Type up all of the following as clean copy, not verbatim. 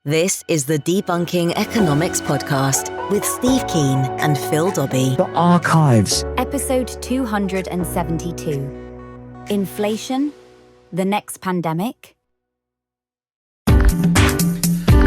This is the Debunking Economics Podcast with Steve Keen and Phil Dobbie. The Archives. Episode 272. Inflation, the next pandemic.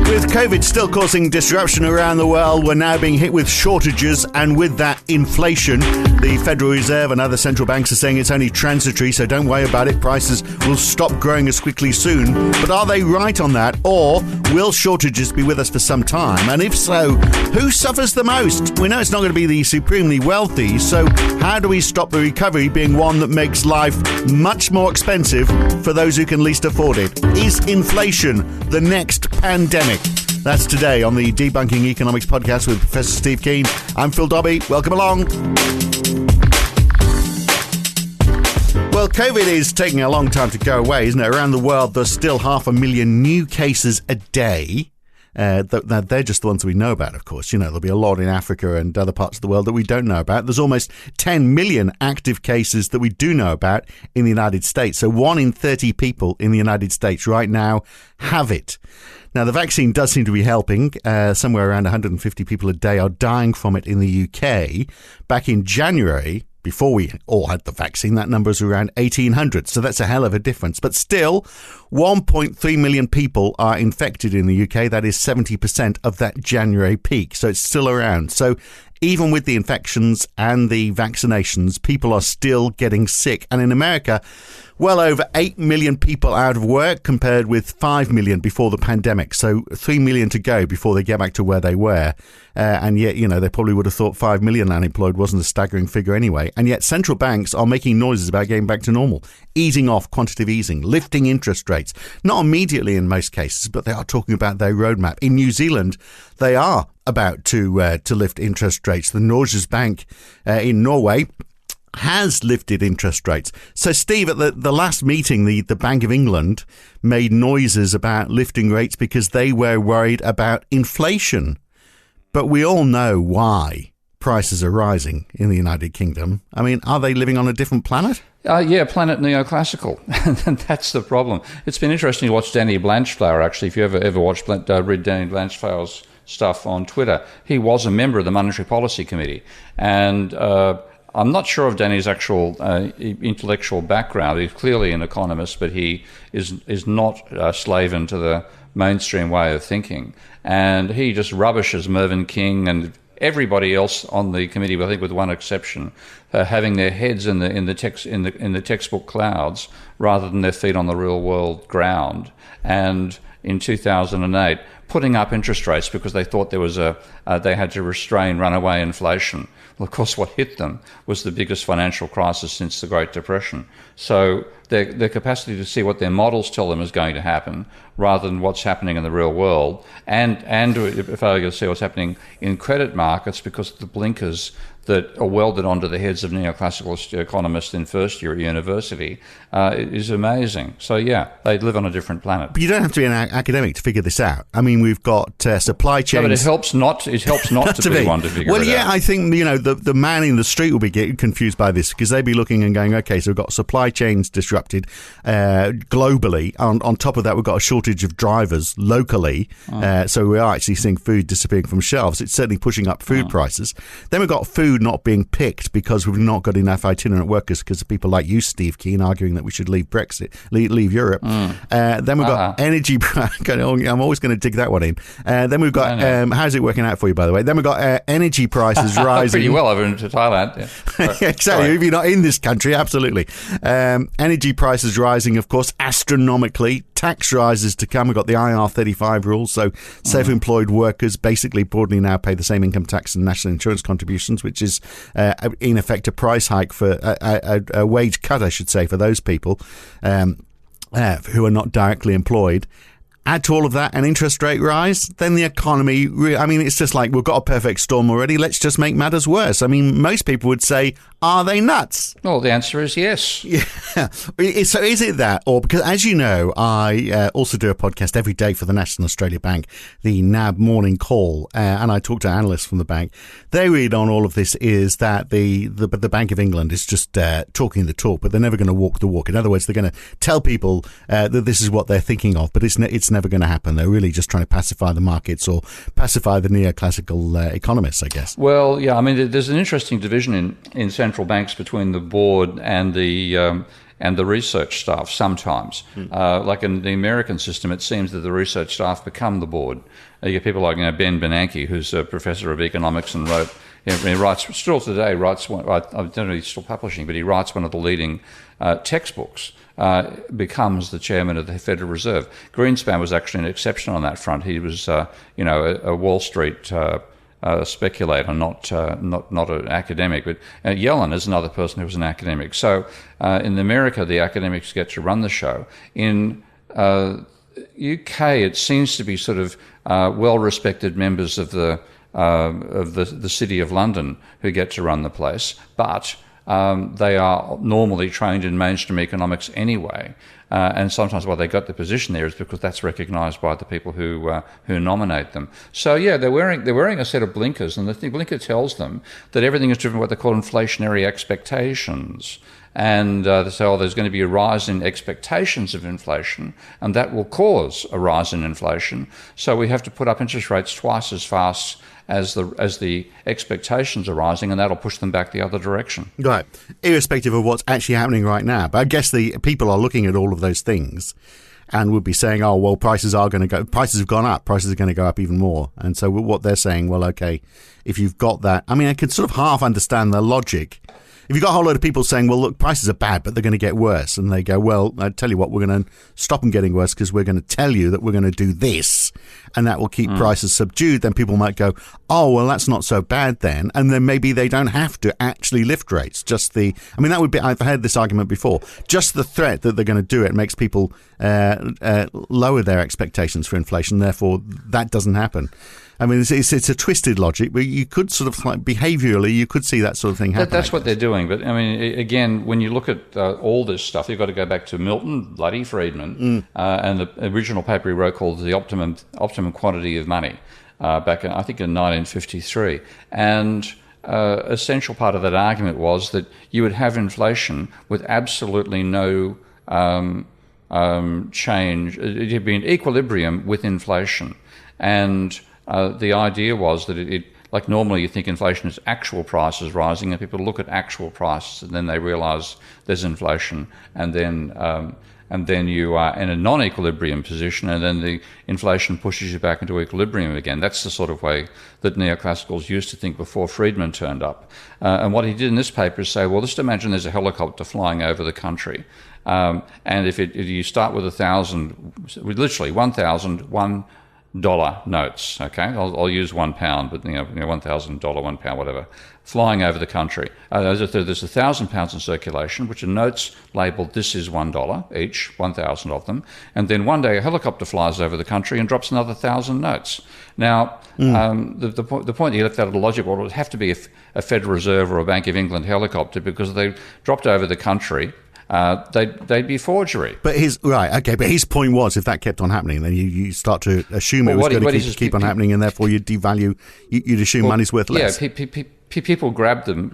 With COVID still causing disruption around the world, we're now being hit with shortages, and with that, inflation. The Federal Reserve and other central banks are saying it's only transitory, so don't worry about it. Prices will stop growing as quickly soon. But are they right on that, or will shortages be with us for some time? And if so, who suffers the most? We know it's not going to be the supremely wealthy, so how do we stop the recovery being one that makes life much more expensive for those who can least afford it? Is inflation the next pandemic? That's today on the Debunking Economics Podcast with Prof Steve Keen. I'm Phil Dobbie. Welcome along. Well, COVID is taking a long time to go away, isn't it? Around the world, there's still 500,000 new cases a day. They're just the ones we know about, of course. You know, there'll be a lot in Africa and other parts of the world that we don't know about. There's almost 10 million active cases that we do know about in the United States. So 1 in 30 people in the United States right now have it. Now, the vaccine does seem to be helping. Somewhere around 150 people a day are dying from it in the UK. Back in January, before we all had the vaccine, that number was around 1,800. So that's a hell of a difference. But still, 1.3 million people are infected in the UK. That is 70% of that January peak. So it's still around. So even with the infections and the vaccinations, people are still getting sick. And in America, well over 8 million people out of work compared with 5 million before the pandemic. So 3 million to go before they get back to where they were. And yet, you know, they probably would have thought 5 million unemployed wasn't a staggering figure anyway. And yet central banks are making noises about getting back to normal, easing off quantitative easing, lifting interest rates. Not immediately in most cases, but they are talking about their roadmap. In New Zealand, they are about to lift interest rates. The Norges Bank in Norway has lifted interest rates. So, Steve, at the last meeting, the Bank of England made noises about lifting rates because they were worried about inflation. But we all know why prices are rising in the United Kingdom. I mean, are they living on a different planet? Yeah, planet neoclassical. And that's the problem. It's been interesting to watch Danny Blanchflower, actually. If you ever watched, read Danny Blanchflower's stuff on Twitter, he was a member of the Monetary Policy Committee. And I'm not sure of Danny's actual intellectual background. He's clearly an economist, but he is not slaven to the mainstream way of thinking. And he just rubbishes Mervyn King and everybody else on the committee, I think with one exception, having their heads in the textbook clouds rather than their feet on the real world ground. And in 2008, putting up interest rates because they thought there was they had to restrain runaway inflation. Well, of course, what hit them was the biggest financial crisis since the Great Depression. So their capacity to see what their models tell them is going to happen rather than what's happening in the real world, and failure to see what's happening in credit markets because of the blinkers that are welded onto the heads of neoclassical economists in first year at university is amazing. So, yeah, they live on a different planet. But you don't have to be an academic to figure this out. I mean, we've got supply chains. No, but it helps not to be one to figure it out. Well, yeah, I think, you know, the man in the street will be getting confused by this because they'll be looking and going, okay, so we've got supply chains disrupted globally. On top of that, we've got a shortage of drivers locally. So we are actually seeing food disappearing from shelves. It's certainly pushing up food prices. Then we've got food not being picked because we've not got enough itinerant workers because of people like you, Steve Keen, arguing that we should leave leave Europe. Then we've got energy. I'm always going to dig that one in. Then we've got how's it working out for you, by the way? Then we've got energy prices rising. Pretty well over into Thailand. Yeah. Exactly. Sorry. If you're not in this country, absolutely. Energy prices rising, of course, astronomically. Tax rises to come. We've got the IR35 rules, so self-employed workers basically broadly now pay the same income tax and national insurance contributions, which is in effect a price hike for a wage cut, I should say, for those people who are not directly employed. Add to all of that an interest rate rise, then the economy, I mean, it's just like we've got a perfect storm already. Let's just make matters worse. I mean, most people would say, are they nuts? Well, the answer is yes. Yeah. So is it that? Or because, as you know, I also do a podcast every day for the National Australia Bank, the NAB Morning Call, and I talk to analysts from the bank. Their read on all of this is that the Bank of England is just talking the talk, but they're never going to walk the walk. In other words, they're going to tell people that this is what they're thinking of, but it's never going to happen. They're really just trying to pacify the markets or pacify the neoclassical economists, I guess. Well, yeah, I mean, there's an interesting division in central banks between the board and the research staff sometimes. Like in the American system, it seems that the research staff become the board. You get people like Ben Bernanke, who's a professor of economics and he writes, still today, I don't know if he's still publishing, but he writes one of the leading textbooks, becomes the chairman of the Federal Reserve. Greenspan was actually an exception on that front. He was, a Wall Street speculator, not an academic. But Yellen is another person who was an academic. So in America, the academics get to run the show. In UK, it seems to be sort of well-respected members of the City of London who get to run the place, but they are normally trained in mainstream economics anyway. And sometimes why they got the position there is because that's recognised by the people who nominate them. So yeah, they're wearing a set of blinkers, and the blinker tells them that everything is driven by what they call inflationary expectations. And they say, there's going to be a rise in expectations of inflation, and that will cause a rise in inflation. So we have to put up interest rates twice as fast as the expectations are rising, and that'll push them back the other direction. Right, irrespective of what's actually happening right now. But I guess the people are looking at all of those things and would be saying, prices have gone up, prices are going to go up even more. And so what they're saying, well, okay, if you've got that, I mean, I could sort of half understand the logic. If you've got a whole load of people saying, well, look, prices are bad, but they're going to get worse. And they go, well, I tell you what, we're going to stop them getting worse because we're going to tell you that we're going to do this. And that will keep prices subdued. Then people might go, oh, well, that's not so bad then. And then maybe they don't have to actually lift rates. That would be, I've heard this argument before. Just the threat that they're going to do it makes people lower their expectations for inflation. Therefore, that doesn't happen. I mean, it's a twisted logic, but you could sort of like behaviourally, you could see that sort of thing happen. That's what they're doing. But I mean, again, when you look at all this stuff, you've got to go back to Milton, bloody Friedman, and the original paper he wrote called The Optimum Quantity of Money, back in, I think, in 1953. And essential part of that argument was that you would have inflation with absolutely no change. It'd be in equilibrium with inflation. And the idea was that it like normally you think inflation is actual prices rising, and people look at actual prices and then they realise there's inflation, and then you are in a non-equilibrium position, and then the inflation pushes you back into equilibrium again. That's the sort of way that neoclassicals used to think before Friedman turned up. And what he did in this paper is say, well, just imagine there's a helicopter flying over the country. And if you start with 1,000 $1 notes, okay? I'll use £1, but $1,000, £1, whatever, flying over the country. There's 1,000 pounds in circulation, which are notes labelled "this is $1" each, 1,000 of them. And then one day a helicopter flies over the country and drops another 1,000 notes. Now, the point you left out of the logic, well, it would have to be a Federal Reserve or a Bank of England helicopter, because if they dropped over the country, they'd be forgery. But his point was, if that kept on happening, then you start to assume it was going to keep on happening, and therefore you'd devalue, you'd assume money's worth less. Yeah, people grab them,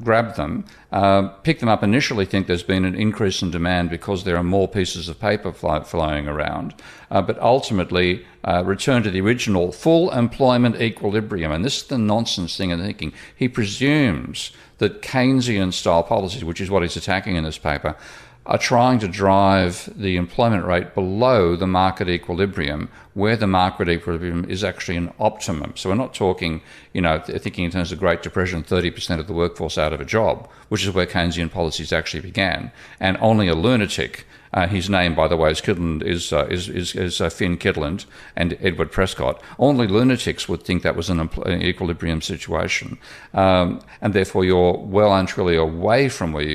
pick them up, initially think there's been an increase in demand because there are more pieces of paper flowing around, but ultimately return to the original full employment equilibrium. And this is the nonsense thing in thinking. He presumes that Keynesian-style policies, which is what he's attacking in this paper, are trying to drive the employment rate below the market equilibrium, where the market equilibrium is actually an optimum. So we're not talking, thinking in terms of Great Depression, 30% of the workforce out of a job, which is where Keynesian policies actually began. And only a lunatic, his name, by the way, is Finn Kitteland and Edward Prescott. Only lunatics would think that was an equilibrium situation. And therefore you're well and truly away from where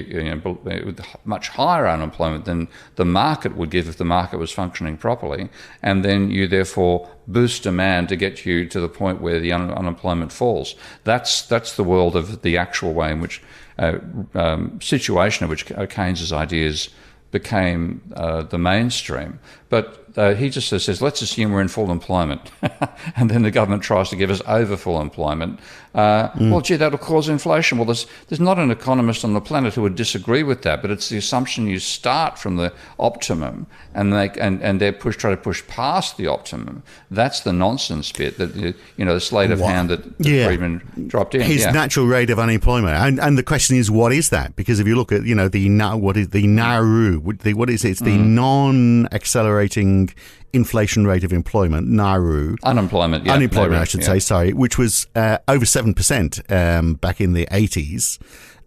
with much higher unemployment than the market would give if the market was functioning properly. And then you therefore boost demand to get you to the point where the unemployment falls. That's the world of the actual way in which situation in which Keynes's ideas became the mainstream. But he just says, let's assume we're in full employment. And then the government tries to give us over full employment. Well, gee, that'll cause inflation. Well, there's not an economist on the planet who would disagree with that, but it's the assumption you start from the optimum and they're try to push past the optimum. That's the nonsense bit, that the sleight of hand that Friedman dropped in. His natural rate of unemployment. And the question is, what is that? Because if you look at, what is the NARU? What is it? It's the non-accelerating inflation rate of employment, NARU. Unemployment, I should say, sorry, which was over 7% back in the 80s.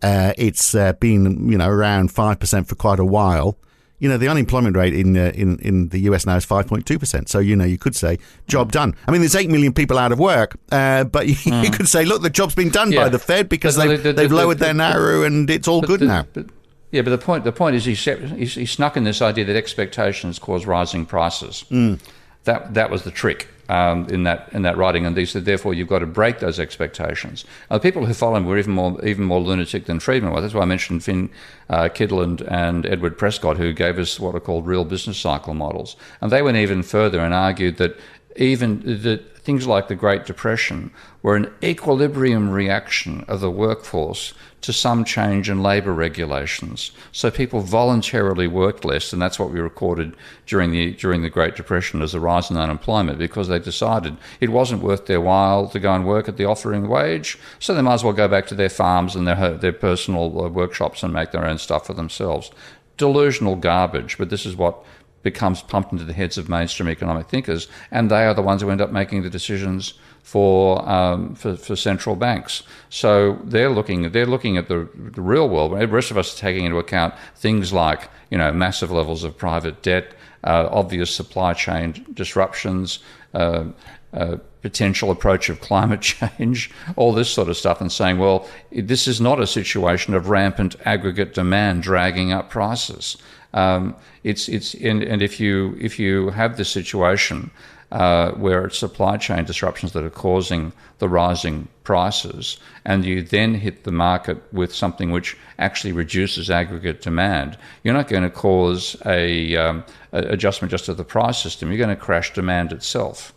It's been, around 5% for quite a while. The unemployment rate in the US now is 5.2%. So, you could say, job done. I mean, there's 8 million people out of work, but you could say, look, the job's been done by the Fed because they've lowered their NARU and it's all good now. But the point is he snuck in this idea that expectations cause rising prices. That was the trick in that writing, and he said therefore you've got to break those expectations. The people who follow him were even more lunatic than Friedman was. That's why I mentioned Finn Kydland and Edward Prescott, who gave us what are called real business cycle models, and they went even further and argued that things like the Great Depression were an equilibrium reaction of the workforce to some change in labour regulations. So people voluntarily worked less, and that's what we recorded during the Great Depression as a rise in unemployment, because they decided it wasn't worth their while to go and work at the offering wage, so they might as well go back to their farms and their personal workshops and make their own stuff for themselves. Delusional garbage, but this is what becomes pumped into the heads of mainstream economic thinkers, and they are the ones who end up making the decisions for central banks. So they're looking at the real world. The rest of us are taking into account things like massive levels of private debt, obvious supply chain disruptions, potential approach of climate change, all this sort of stuff, and saying, well, this is not a situation of rampant aggregate demand dragging up prices. And if you have this situation where it's supply chain disruptions that are causing the rising prices, and you then hit the market with something which actually reduces aggregate demand, you're not going to cause a adjustment just of the price system. You're going to crash demand itself.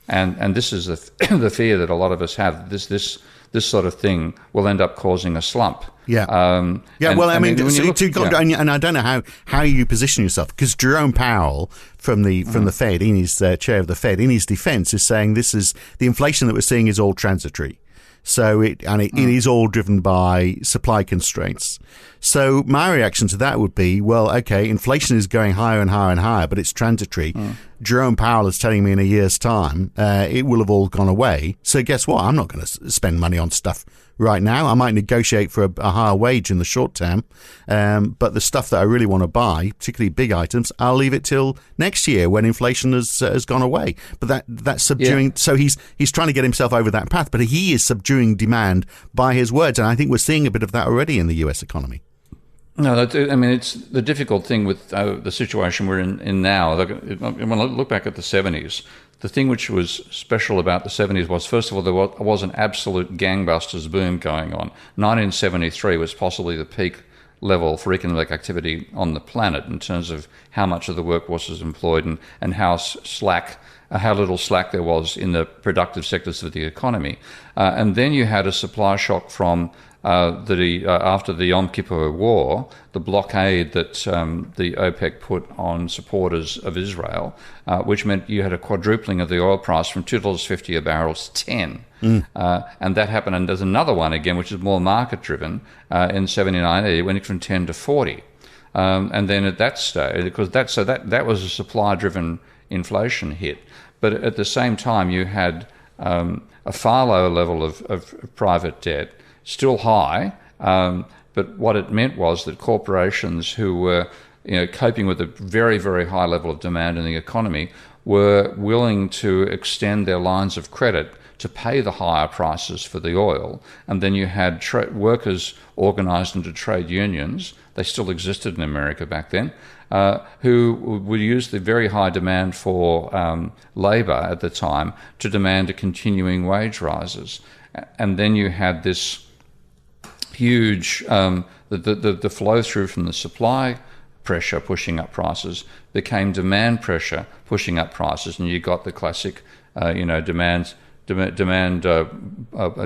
And this is the fear that a lot of us have. This sort of thing will end up causing a slump. And I don't know how you position yourself, because Jerome Powell from the Fed, in his chair of the Fed, in his defense, is saying this is the inflation that we're seeing is all transitory. So it is all driven by supply constraints. So my reaction to that would be, well, okay, inflation is going higher and higher and higher, but it's transitory. Jerome Powell is telling me in a year's time it will have all gone away. So guess what? I'm not going to spend money on stuff right now. I might negotiate for a higher wage in the short term, but the stuff that I really want to buy, particularly big items, I'll leave it till next year when inflation has gone away. But that's subduing. Yeah. So he's trying to get himself over that path, but he is subduing demand by his words, and I think we're seeing a bit of that already in the US economy. No, I mean, it's the difficult thing with the situation we're in now. When I look back at the 70s, the thing which was special about the 70s was, first of all, there was an absolute gangbusters boom going on. 1973 was possibly the peak level for economic activity on the planet in terms of how much of the workforce was employed and how little slack there was in the productive sectors of the economy. And then you had a supply shock from after the Yom Kippur War, the blockade that the OPEC put on supporters of Israel, which meant you had a quadrupling of the oil price from $2.50 a barrel to $10. And that happened. And there's another one again, which is more market-driven, in 79, it went from 10 to 40. And then at that stage, because that was a supply-driven inflation hit. But at the same time, you had a far lower level of private debt, still high, but what it meant was that corporations who were coping with a very, very high level of demand in the economy were willing to extend their lines of credit to pay the higher prices for the oil. And then you had workers organised into trade unions, they still existed in America back then, who would use the very high demand for labour at the time to demand a continuing wage rises. And then you had this huge the flow through from the supply pressure pushing up prices became demand pressure pushing up prices, and you got the classic,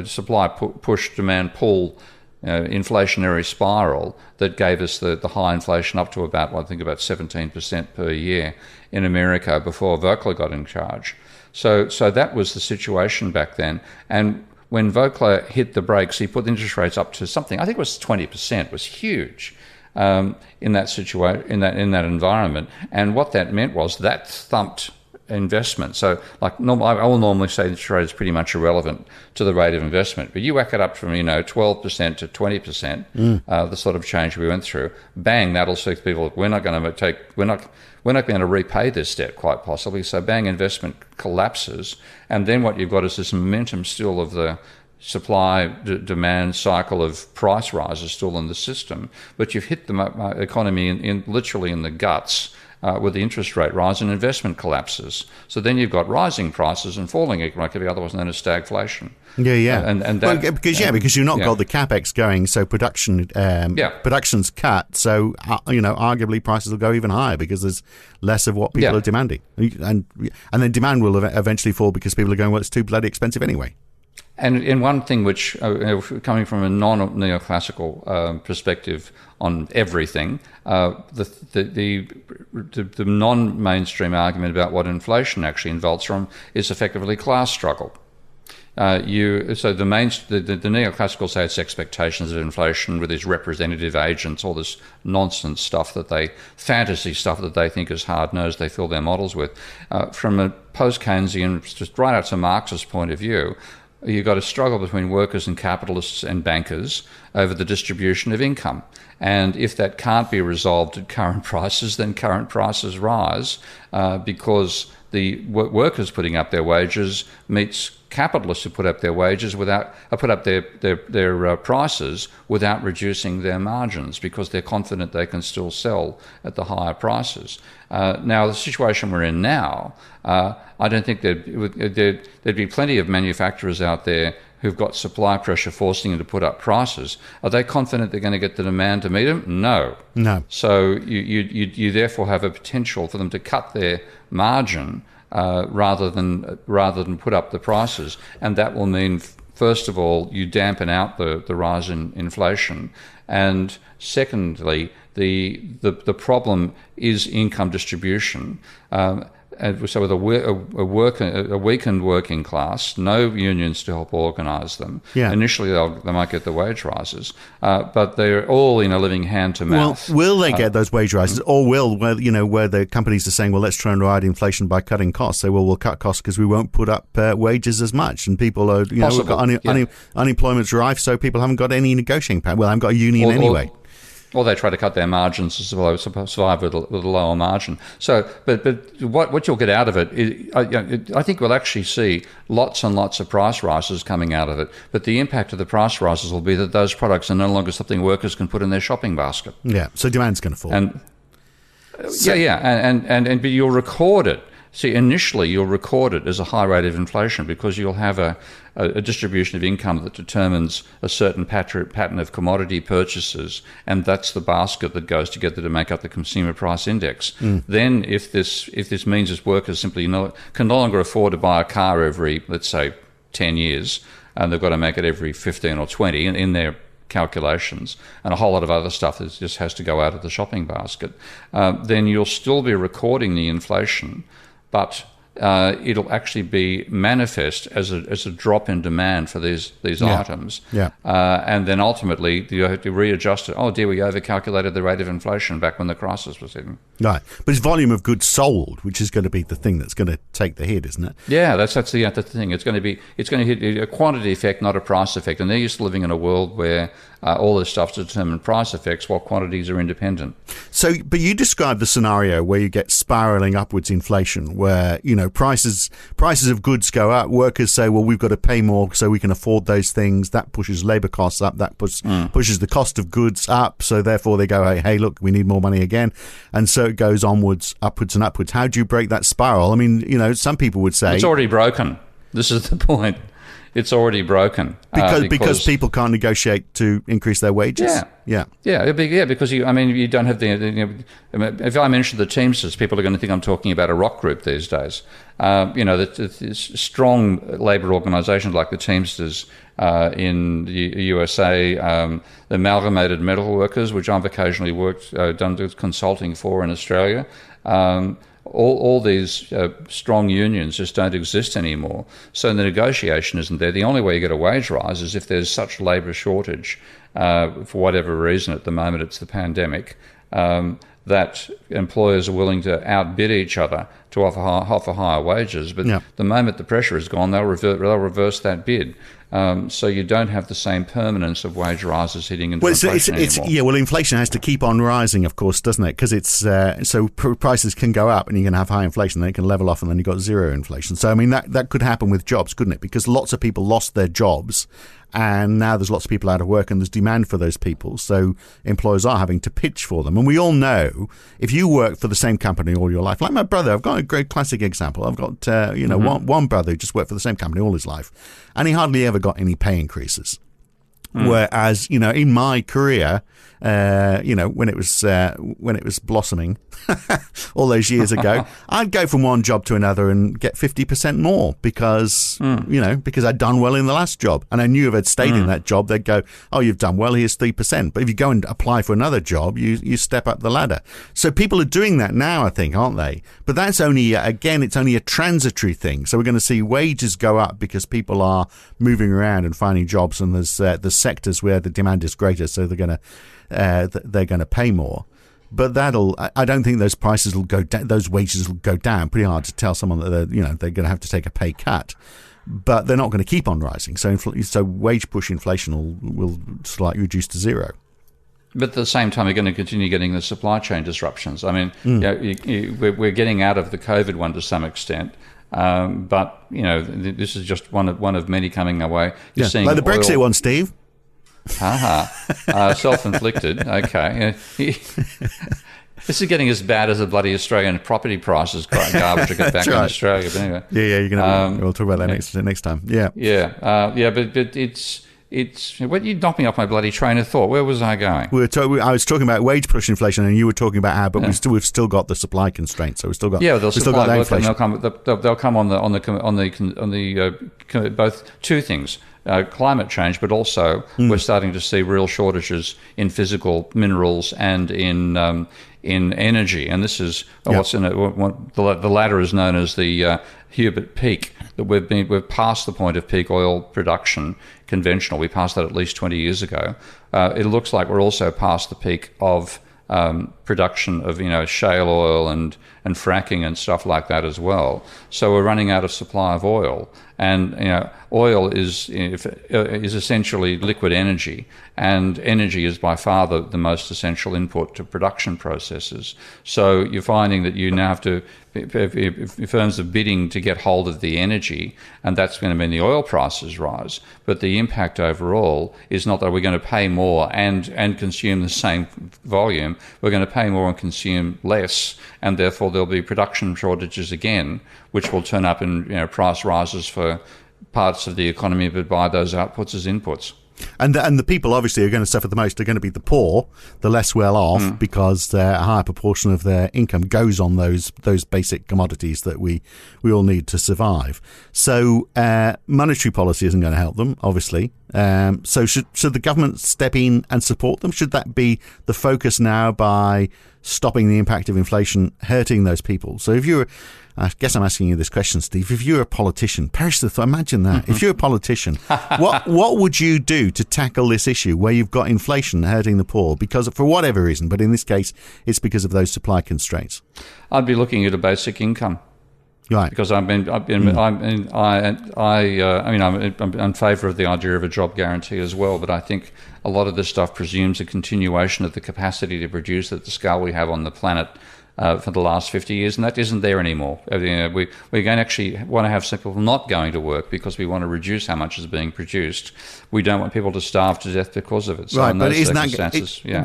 supply push, demand pull, inflationary spiral that gave us the high inflation up to about 17% per year in America before Volcker got in charge. So that was the situation back then. And when Volcker hit the brakes, he put interest rates up to something, I think it was 20%, it was huge in that situation, in that environment. And what that meant was that thumped investment. So, I will normally say interest rate is pretty much irrelevant to the rate of investment, but you whack it up from 12% to 20%, the sort of change we went through. Bang, that'll say to people, we're not going to repay this debt, quite possibly. So, bang, investment collapses, and then what you've got is this momentum still of the supply demand cycle of price rises still in the system, but you've hit the economy literally in the guts. With the interest rate rise and investment collapses. So then you've got rising prices and falling economic activity, otherwise known as stagflation. Because you've not got the capex going, so production's cut. So arguably prices will go even higher because there's less of what people are demanding, and then demand will eventually fall because people are going, well, it's too bloody expensive anyway. And in one thing which, coming from a non-neoclassical perspective on everything, the non-mainstream argument about what inflation actually involves from is effectively class struggle. The neoclassicals say it's expectations of inflation with these representative agents, all this nonsense stuff fantasy stuff that they think is hard-nosed, they fill their models with. From a post-Keynesian, just right out to Marxist point of view, you've got a struggle between workers and capitalists and bankers over the distribution of income. And if that can't be resolved at current prices, then current prices rise because the workers putting up their wages meets capitalists who put up their wages put up their prices without reducing their margins because they're confident they can still sell at the higher prices. Now, the situation we're in now, I don't think there'd be plenty of manufacturers out there who've got supply pressure forcing them to put up prices. Are they confident they're going to get the demand to meet them? No. So you therefore have a potential for them to cut their margin rather than put up the prices, and that will mean, first of all, you dampen out the rise in inflation, and secondly, the problem is income distribution. So with a weakened working class, no unions to help organise them. Initially, they might get the wage rises, but they're all living hand to mouth. Well, will they get those wage rises, or will where the companies are saying, well, let's try and ride inflation by cutting costs? Say, well, we'll cut costs because we won't put up wages as much, and people are we've got unemployment's rife, so people haven't got any negotiating power. Well, I haven't got a union anyway. Or they try to cut their margins to survive with a lower margin. So, but what you'll get out of it is, I think we'll actually see lots and lots of price rises coming out of it. But the impact of the price rises will be that those products are no longer something workers can put in their shopping basket. Yeah, so demand's going to fall. And but you'll record it. See, initially you'll record it as a high rate of inflation because you'll have a distribution of income that determines a certain pattern of commodity purchases, and that's the basket that goes together to make up the consumer price index. Then if this means that workers simply can no longer afford to buy a car every, let's say, 10 years, and they've got to make it every 15 or 20 in their calculations, and a whole lot of other stuff that just has to go out of the shopping basket, then you'll still be recording the inflation, but it'll actually be manifest as a drop in demand for these items. And then ultimately you have to readjust it. Oh dear, we overcalculated the rate of inflation back when the crisis was hitting. Right, but it's volume of goods sold, which is going to be the thing that's going to take the hit, isn't it? Yeah, that's the thing. It's going to hit a quantity effect, not a price effect. And they're used to living in a world where all this stuff's determined price effects while quantities are independent. So, but you described the scenario where you get spiraling upwards inflation, where prices of goods go up. Workers say, well, we've got to pay more so we can afford those things. That pushes labour costs up. That pushes the cost of goods up. So therefore they go, hey, look, we need more money again. And so it goes upwards and upwards. How do you break that spiral? I mean, some people would say... It's already broken. This is the point. it's already broken because people can't negotiate to increase their wages. Because you don't have if I mention the Teamsters, people are going to think I'm talking about a rock group these days. The strong labour organisations like the Teamsters in the USA, the Amalgamated Metal Workers, which I've occasionally done consulting for in Australia. All these strong unions just don't exist anymore. So the negotiation isn't there. The only way you get a wage rise is if there's such labour shortage, for whatever reason at the moment it's the pandemic, that employers are willing to outbid each other to offer higher wages. But the moment the pressure is gone, they'll reverse that bid. So you don't have the same permanence of wage rises hitting into inflation anymore. Inflation has to keep on rising, of course, doesn't it? Because it's so prices can go up and you can have high inflation, then it can level off and then you've got zero inflation. So, that could happen with jobs, couldn't it? Because lots of people lost their jobs and now there's lots of people out of work and there's demand for those people. So employers are having to pitch for them. And we all know if you work for the same company all your life, like my brother, I've got a great classic example. I've got, one brother who just worked for the same company all his life and he hardly ever got any pay increases. Whereas, in my career, when it was blossoming all those years ago, I'd go from one job to another and get 50% more because I'd done well in the last job. And I knew if I'd stayed in that job, they'd go, oh, you've done well, here's 3%. But if you go and apply for another job, you step up the ladder. So people are doing that now, I think, aren't they? But that's it's only a transitory thing. So we're going to see wages go up because people are moving around and finding jobs, and there's sectors where the demand is greater, so they're going to pay more. But I don't think those prices will go down, those wages will go down. Pretty hard to tell someone that they're going to have to take a pay cut, but they're not going to keep on rising. So wage push inflation will slightly reduce to zero. But at the same time, you're going to continue getting the supply chain disruptions. We're getting out of the COVID one to some extent. But this is just one of many coming our way. You're seeing like the Brexit one, Steve. Self-inflicted. Okay. This is getting as bad as the bloody Australian property prices garbage to get back in Australia. But anyway, you're gonna. We'll talk about that next time. But it's what you knocked me off my bloody train of thought. Where was I going? I was talking about wage push inflation, and you were talking about how, but we've still got the supply constraints. So we've still got that inflation. They'll come on the both two things. Climate change, but also we're starting to see real shortages in physical minerals and in energy. And this is what's in it. The latter is known as the Hubert peak. That we've passed the point of peak oil production, conventional. We passed that at least 20 years ago. It looks like we're also past the peak of production of shale oil and fracking and stuff like that as well. So we're running out of supply of oil, and oil is essentially liquid energy, and energy is by far the most essential input to production processes. So you're finding that you now have to, if firms are bidding to get hold of the energy, and that's going to mean the oil prices rise. But the impact overall is not that we're going to pay more and consume the same volume. We're going to pay more and consume less, and therefore there'll be production shortages again, which will turn up in price rises for parts of the economy but buy those outputs as inputs. And the people obviously are going to suffer the most are going to be the poor, the less well off, because a higher proportion of their income goes on those basic commodities that we all need to survive. So monetary policy isn't going to help them, obviously. So should the government step in and support them? Should that be the focus now by stopping the impact of inflation hurting those people? So I guess I'm asking you this question, Steve. If you're a politician, perish the thought, imagine that. If you're a politician, what would you do to tackle this issue where you've got inflation hurting the poor because for whatever reason, but in this case, it's because of those supply constraints? I'd be looking at a basic income. Right. Because I'm in favour of the idea of a job guarantee as well, but I think a lot of this stuff presumes a continuation of the capacity to produce at the scale we have on the planet for the last 50 years, and that isn't there anymore. We're going to actually want to have some people not going to work because we want to reduce how much is being produced. We don't want people to starve to death because of it. So right, but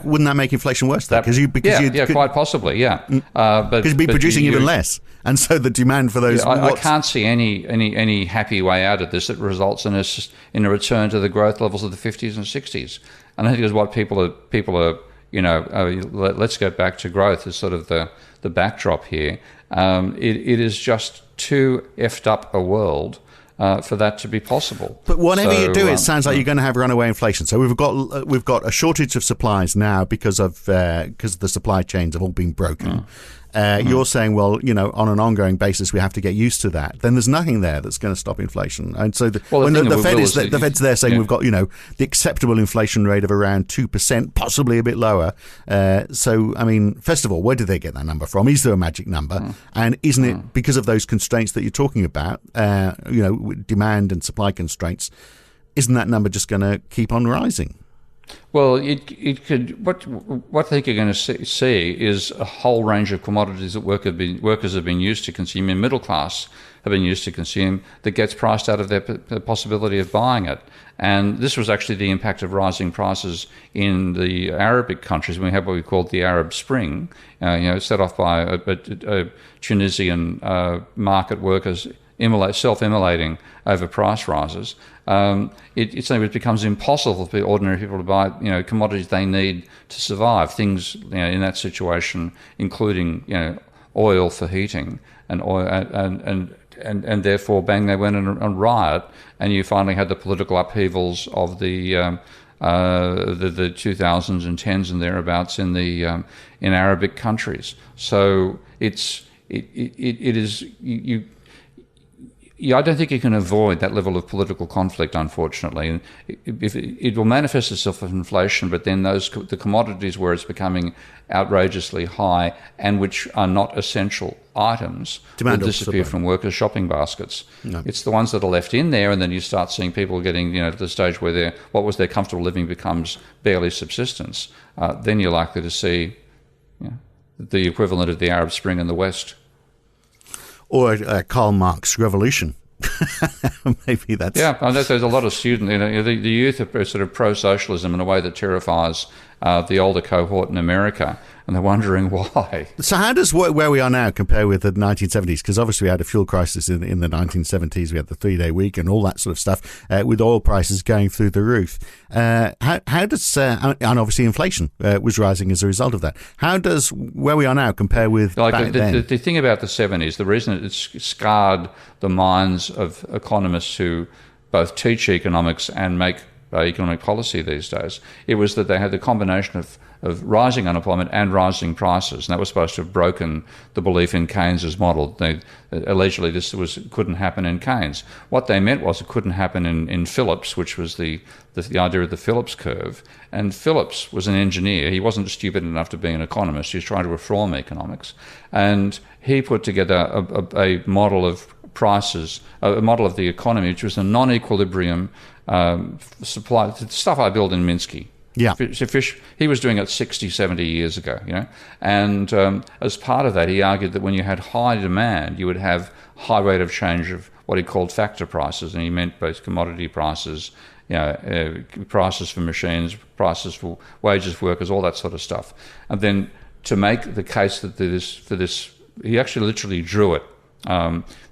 wouldn't that make inflation worse, though? Quite possibly, yeah. Because you'd be producing even less, and so the demand for those... I can't see any happy way out of this that results in a return to the growth levels of the 50s and 60s. And I think is what people are let's go back to growth is sort of the backdrop here. It is just too effed up a world for that to be possible. But whatever you do, it sounds like you're going to have runaway inflation. So we've got a shortage of supplies now because of the supply chains have all been broken. You're saying, well, on an ongoing basis, we have to get used to that. Then there's nothing there that's going to stop inflation. And so the Fed's there saying we've got, the acceptable inflation rate of around 2%, possibly a bit lower. So, I mean, first of all, where did they get that number from? Is there a magic number? And isn't it because of those constraints that you're talking about, demand and supply constraints, isn't that number just going to keep on rising? Well, it could. What I think you're going to see is a whole range of commodities that workers have been used to consume, and middle class have been used to consume, that gets priced out of their possibility of buying it. And this was actually the impact of rising prices in the Arabic countries. We had what we called the Arab Spring, set off by a Tunisian market workers self-immolating over price rises. It becomes impossible for ordinary people to buy commodities they need to survive. Things in that situation, including oil for heating and oil and therefore bang, they went on riot, and you finally had the political upheavals of the 2000s and 10s and thereabouts in Arabic countries. So it is you. Yeah, I don't think you can avoid that level of political conflict, unfortunately. It will manifest itself as inflation, but then the commodities where it's becoming outrageously high and which are not essential items will disappear from workers' shopping baskets. No. It's the ones that are left in there, and then you start seeing people getting to the stage where what was their comfortable living becomes barely subsistence. Then you're likely to see the equivalent of the Arab Spring in the West. Or Karl Marx revolution. Maybe that's... Yeah, there's a lot of students, the youth are sort of pro-socialism in a way that terrifies the older cohort in America, and they're wondering why. So how does where we are now compare with the 1970s? Because obviously we had a fuel crisis in the 1970s. We had the 3-day week and all that sort of stuff, with oil prices going through the roof. How does... and obviously inflation was rising as a result of that. How does where we are now compare with back then? The thing about the 70s, the reason it's scarred the minds of economists who both teach economics and make economic policy these days, it was that they had the combination of rising unemployment and rising prices, and that was supposed to have broken the belief in Keynes's model. Allegedly, this couldn't happen in Keynes. What they meant was it couldn't happen in Phillips, which was the idea of the Phillips curve. And Phillips was an engineer. He wasn't stupid enough to be an economist. He was trying to reform economics, and he put together a model of prices, a model of the economy, which was a non-equilibrium supply, the stuff I built in Minsky. Yeah. He was doing it 60, 70 years ago, And as part of that, he argued that when you had high demand, you would have high rate of change of what he called factor prices, and he meant both commodity prices, prices for machines, prices for wages for workers, all that sort of stuff. And then to make the case that for this, he actually literally drew it.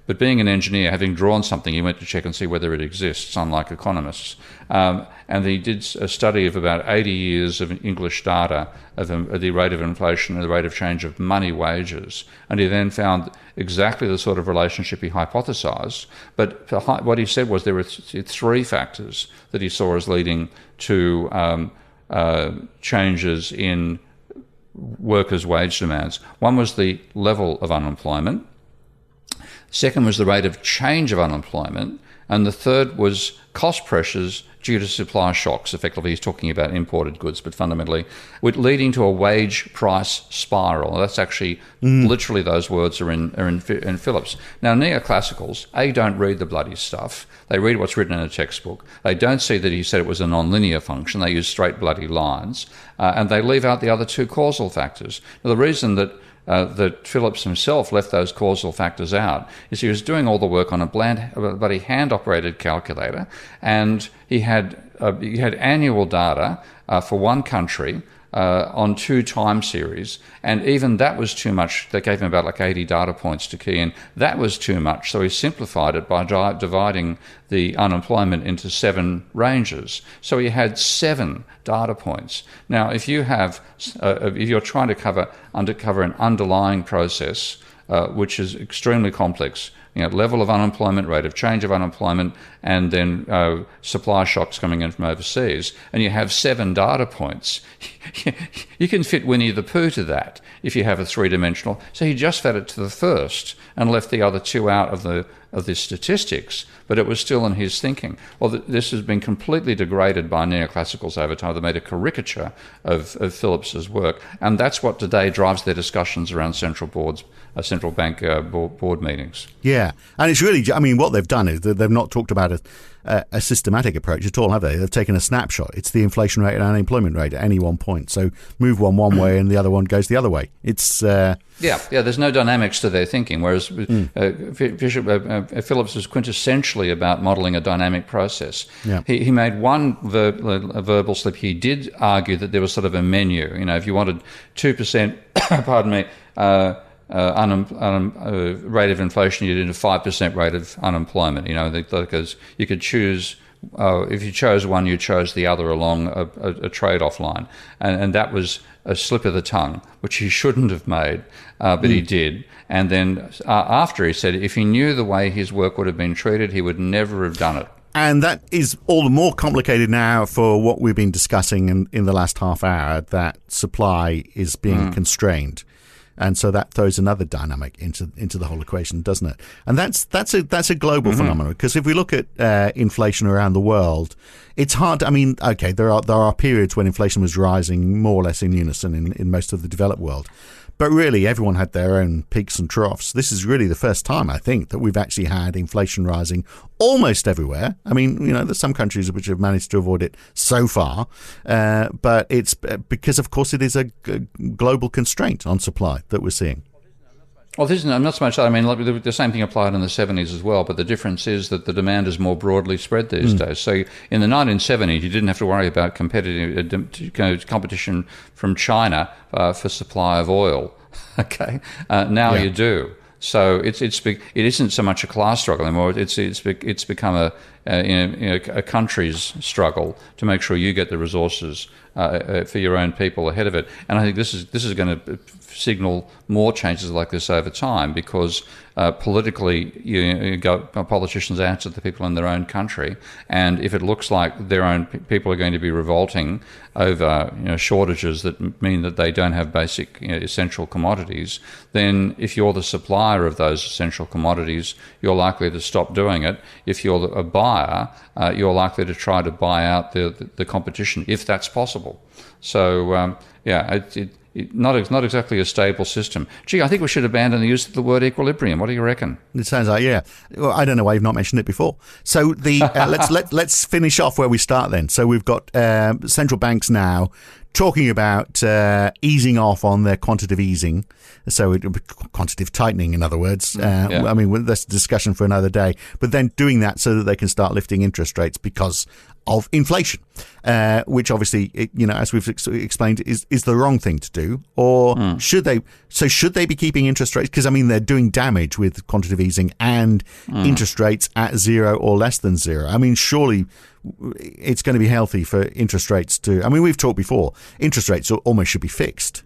But being an engineer, having drawn something, he went to check and see whether it exists, unlike economists. And he did a study of about 80 years of English data of the rate of inflation and the rate of change of money wages. And he then found exactly the sort of relationship he hypothesized. But what he said was there were three factors that he saw as leading to changes in workers' wage demands. One was the level of unemployment. Second was the rate of change of unemployment. And the third was cost pressures due to supply shocks. Effectively, he's talking about imported goods, but fundamentally, leading to a wage price spiral. That's actually literally those words are in Phillips. Now, neoclassicals, don't read the bloody stuff. They read what's written in a textbook. They don't see that he said it was a nonlinear function. They use straight bloody lines, and they leave out the other two causal factors. Now, the reason that that Phillips himself left those causal factors out is he was doing all the work on a bloody hand-operated calculator, and he had annual data for one country on 2 time series, and even that was too much. They gave him about like 80 data points to key in. That was too much, so he simplified it by dividing the unemployment into 7 ranges. So he had 7 data points. Now, if you have, if you're trying to uncover an underlying process, which is extremely complex, level of unemployment, rate of change of unemployment, and then supply shocks coming in from overseas, and you have 7 data points, you can fit Winnie the Pooh to that if you have a 3-dimensional. So he just fed it to the first and left the other 2 out of the statistics, but it was still in his thinking. Well, this has been completely degraded by neoclassicals over time. They made a caricature of Phillips's work, and that's what today drives their discussions around central bank board meetings. Yeah, and it's really, what they've done is that they've not talked about a systematic approach at all, have they? They've taken a snapshot. It's the inflation rate and unemployment rate at any one point. So move one way and the other one goes the other way. It's yeah. There's no dynamics to their thinking. Whereas Phillips was quintessentially about modelling a dynamic process. Yeah. He made one verbal slip. He did argue that there was sort of a menu. If you wanted 2%, pardon me. Rate of inflation, you did a 5% rate of unemployment. Because you could choose. If you chose one, you chose the other along a trade-off line, and that was a slip of the tongue, which he shouldn't have made, but he did. And then after he said, if he knew the way his work would have been treated, he would never have done it. And that is all the more complicated now for what we've been discussing in the last half hour, that supply is being constrained. And so that throws another dynamic into the whole equation, doesn't it? And that's a global phenomenon, because if we look at inflation around the world, it's hard. There are periods when inflation was rising more or less in unison in most of the developed world. But really, everyone had their own peaks and troughs. This is really the first time, I think, that we've actually had inflation rising almost everywhere. There's some countries which have managed to avoid it so far. But it's because, of course, it is a global constraint on supply that we're seeing. Well, this is not so much that. The same thing applied in the 70s as well, but the difference is that the demand is more broadly spread these days. So in the 1970s, you didn't have to worry about competition from China for supply of oil. Okay, now you do. So it isn't so much a class struggle anymore. It's become a country's struggle to make sure you get the resources for your own people ahead of it. And I think this is going to signal more changes like this over time, because politically, politicians answer to the people in their own country, and if it looks like their own people are going to be revolting over shortages that mean that they don't have basic essential commodities, then if you're the supplier of those essential commodities, you're likely to stop doing it. If you're a buyer, you're likely to try to buy out the competition, if that's possible. So it's not exactly a stable system. Gee, I think we should abandon the use of the word equilibrium. What do you reckon? It sounds like, yeah. Well, I don't know why you've not mentioned it before. So let's finish off where we start then. So we've got central banks now talking about easing off on their quantitative easing, so quantitative tightening, in other words. That's a discussion for another day. But then doing that so that they can start lifting interest rates because of inflation, which obviously, as we've explained, is the wrong thing to do. Or should they? So should they be keeping interest rates? Because they're doing damage with quantitative easing and interest rates at 0 or less than 0. Surely it's going to be healthy for interest rates to. We've talked before. Interest rates almost should be fixed.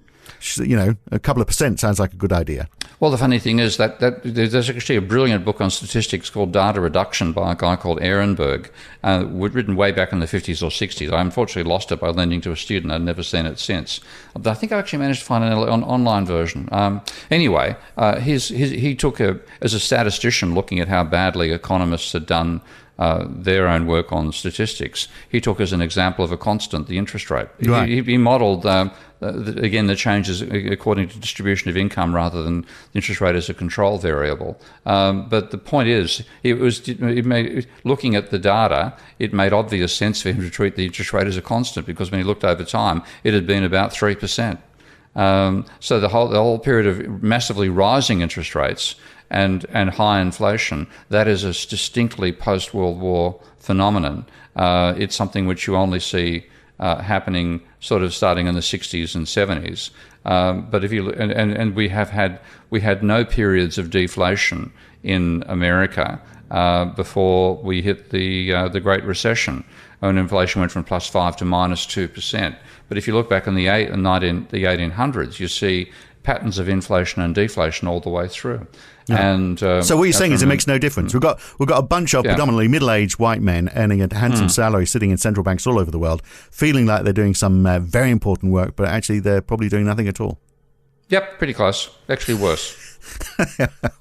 A couple of percent sounds like a good idea. Well, the funny thing is that there's actually a brilliant book on statistics called Data Reduction by a guy called Ehrenberg, written way back in the 50s or 60s. I unfortunately lost it by lending to a student. I've never seen it since. But I think I actually managed to find an online version. Anyway, he took, as a statistician, looking at how badly economists had done their own work on statistics, he took as an example of a constant the interest rate. Right. He modelled, again, the changes according to distribution of income rather than the interest rate as a control variable. But the point is, looking at the data, it made obvious sense for him to treat the interest rate as a constant, because when he looked over time, it had been about 3%. So the whole period of massively rising interest rates and high inflation, that is a distinctly post-World War phenomenon. It's something which you only see happening sort of starting in the 60s and 70s. But if you and we had no periods of deflation in America before we hit the Great Recession, when inflation went from +5 to -2%. But if you look back in the 1800s, you see patterns of inflation and deflation all the way through. Yeah. And so what you're saying is it makes no difference. We've got a bunch of predominantly middle-aged white men earning a handsome salary, sitting in central banks all over the world, feeling like they're doing some very important work, but actually they're probably doing nothing at all. Yep, pretty close. Actually worse.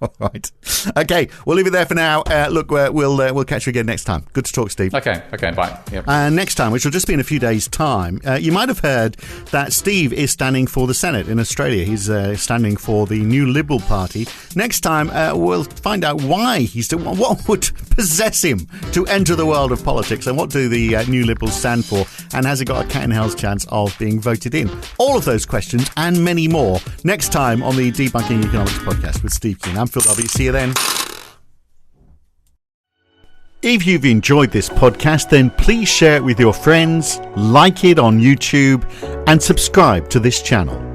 All right. Okay, we'll leave it there for now. Look, we'll catch you again next time. Good to talk, Steve. Okay, bye. Yep. Next time, which will just be in a few days' time, you might have heard that Steve is standing for the Senate in Australia. He's standing for the New Liberal Party. Next time, we'll find out why he's doing. What would possess him to enter the world of politics, and what do the New Liberals stand for, and has he got a cat in hell's chance of being voted in? All of those questions and many more next time on the Debunking Economics podcast with Steve Keen. I'm Phil Dobbie. See you then. If you've enjoyed this podcast, then please share it with your friends, like it on YouTube, and subscribe to this channel.